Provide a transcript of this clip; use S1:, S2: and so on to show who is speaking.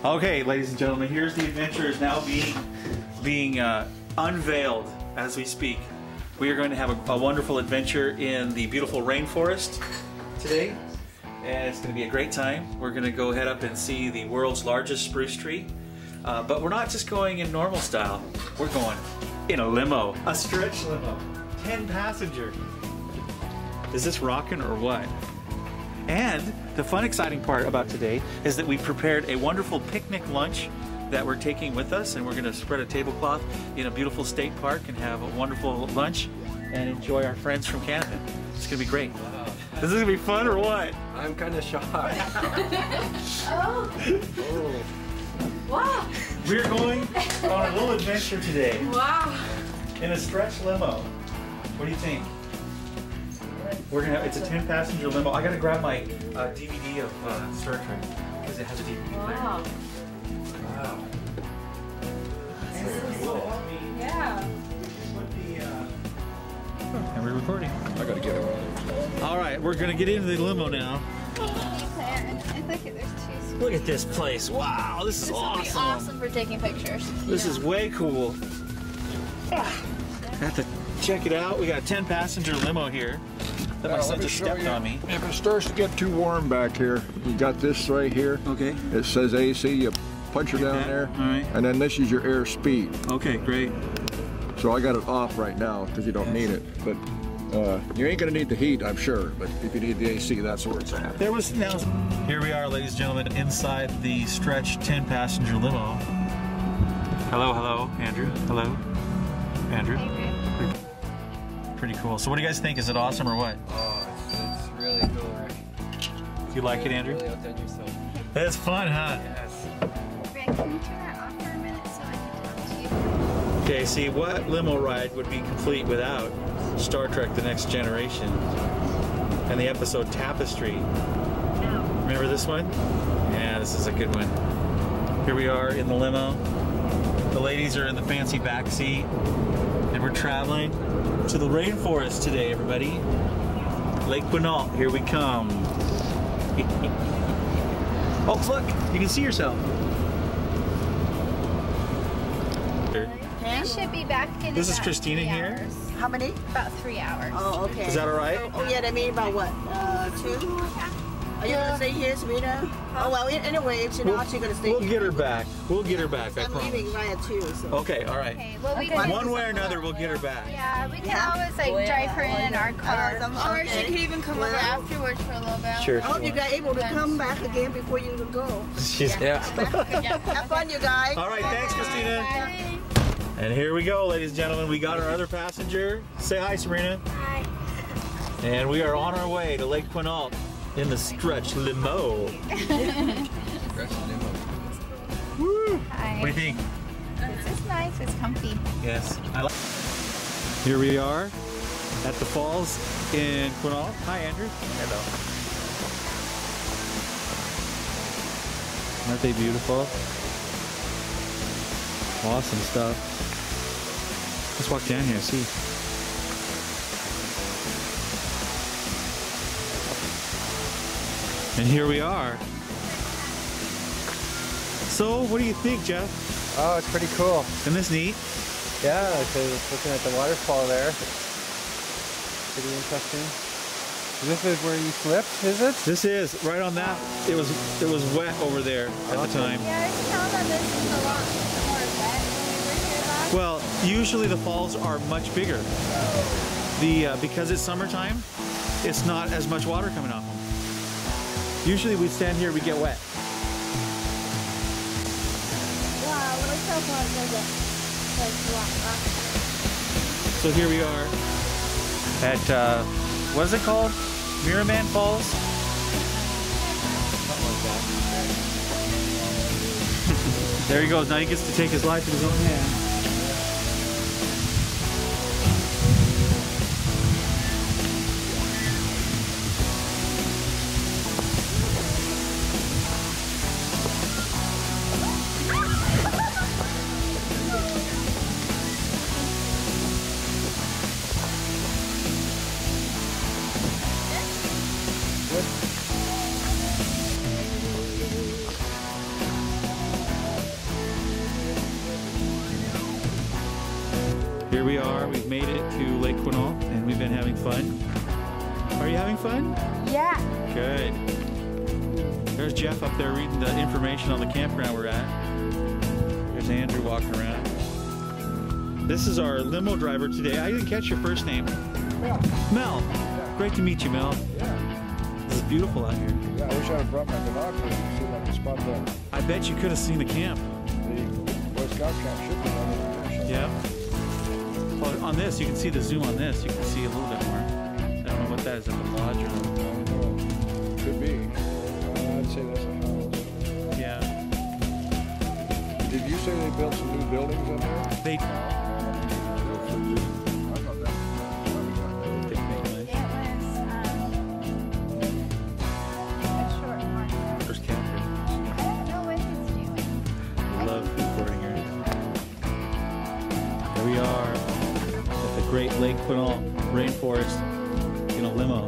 S1: Okay, ladies and gentlemen, here's the adventure is now being unveiled as we speak. We are going to have a wonderful adventure in the beautiful rainforest today, and it's going to be a great time. We're going to go head up and see the world's largest spruce tree, but we're not just going in normal style. We're going in a limo, a stretch limo, 10 passenger. Is this rocking or what? And the fun, exciting part about today is that we prepared a wonderful picnic lunch that we're taking with us, and we're going to spread a tablecloth in a beautiful state park and have a wonderful lunch and enjoy our friends from Canada. It's going to be great. Wow. Is this going to be fun or what?
S2: I'm kind of shocked.
S3: Oh. Wow.
S1: We're going on a little adventure today.
S3: Wow.
S1: In a stretch limo. What do you think? We're gonna. It's a 10-passenger limo. I gotta grab my DVD of Star Trek because it has a DVD player.
S3: Wow.
S2: Wow.
S1: That's cool.
S3: Yeah.
S1: And we're recording.
S2: I gotta get it.
S1: All right, we're gonna get into the limo now. Look at this place. Wow, this is awesome.
S4: This will be awesome for taking pictures.
S1: This is way cool. Have to check it out. We got a 10-passenger limo here. That my son just stepped on me.
S5: If it starts to get too warm back here, you got this right here.
S1: Okay.
S5: It says AC. You punch it down there.
S1: All right.
S5: And then this is your air speed.
S1: Okay, great.
S5: So I got it off right now because you don't need it. But you ain't gonna need the heat, I'm sure. But if you need the AC, that's where it's at.
S1: There was now. Here we are, ladies and gentlemen, inside the stretch 10-passenger limo. Hello, hello, Andrew. Hello, Andrew. Pretty cool. So what do you guys think? Is it awesome or what?
S2: Oh, it's really cool, right?
S1: You like it, Andrew?
S2: Really outdone yourself.
S1: That's fun, huh?
S2: Yes.
S4: Rick, can you turn that off for a minute so I can talk to you?
S1: Okay, see, what limo ride would be complete without Star Trek The Next Generation and the episode Tapestry? Remember this one? Yeah, this is a good one. Here we are in the limo. The ladies are in the fancy back seat, and we're traveling to the rainforest today, everybody. Lake Quinault, here we come. Oh, look, you can see yourself.
S4: We should be back in
S1: This is
S4: about
S1: Christina
S4: 3
S1: here.
S4: hours.
S6: How many?
S4: About 3 hours.
S6: Oh, okay.
S1: Is that all right?
S6: Oh, yeah, that means about what? 2? Are you gonna stay here, Serena? Oh, well, anyway, if she's not, she's gonna stay
S1: We'll
S6: here.
S1: get her back. We'll get her back, I
S6: I'm
S1: promise.
S6: leaving right at 2, so.
S1: Okay, all right.
S4: Okay, well, we
S1: One way or another, we'll get her back.
S4: Yeah, we can always like drive her in our car. Or she
S6: Okay.
S4: could even come over afterwards for a little bit.
S1: Sure.
S6: I hope you guys able to come back again before you go.
S1: She's,
S2: Yeah.
S6: Have fun, you guys.
S1: All right, thanks, Christina.
S4: Bye.
S1: And here we go, ladies and gentlemen. We got our other passenger. Say hi, Serena.
S4: Hi.
S1: And we are on our way to Lake Quinault in the stretch limo. Woo!
S4: Hi.
S1: What do you think?
S4: This is nice. It's comfy.
S1: Yes. Here we are at the falls in Quinault. Hi, Andrew. Hello. Aren't they beautiful? Awesome stuff. Let's walk down here, see. And here we are. So, what do you think, Jeff?
S2: Oh, it's pretty cool.
S1: Isn't this neat?
S2: Yeah, because looking at the waterfall there. Pretty interesting. This is where you slipped, is it?
S1: This is right on that. It was wet over there at the time.
S4: Yeah, I was telling them this is a lot more wet when we were here last.
S1: Well, usually the falls are much bigger. Because it's summertime, it's not as much water coming off them. Usually we stand here, we get wet.
S4: Wow, look how far it goes up.
S1: So here we are at, what is it called? Miraman Falls? Something like that. There he goes. Now he gets to take his life in his own hands. Here we are. We've made it to Lake Quinault, and we've been having fun. Are you having fun?
S3: Yeah.
S1: Good. There's Jeff up there reading the information on the campground we're at. There's Andrew walking around. This is our limo driver today. I didn't catch your first name.
S5: Mel.
S1: Mel. Great to meet you, Mel.
S5: Yeah.
S1: This is beautiful out here.
S5: Yeah, I wish I had brought my binoculars to see if I could spot
S1: I bet you could have seen the camp.
S5: the Boy Scout camp should be on there.
S1: Yeah. Well, on this, you can see the zoom on this. You can see a little bit more. I don't know what that is, in the lodge or
S5: Could be. I'd say that's a house.
S1: yeah.
S5: Did you say they built some new buildings in there?
S1: They
S5: I thought that.
S1: picnic nice.
S4: It was a short one.
S1: First campground.
S4: I don't know what he's doing.
S1: I love recording her. There we are at the Great Lake Quinault Rainforest in a limo.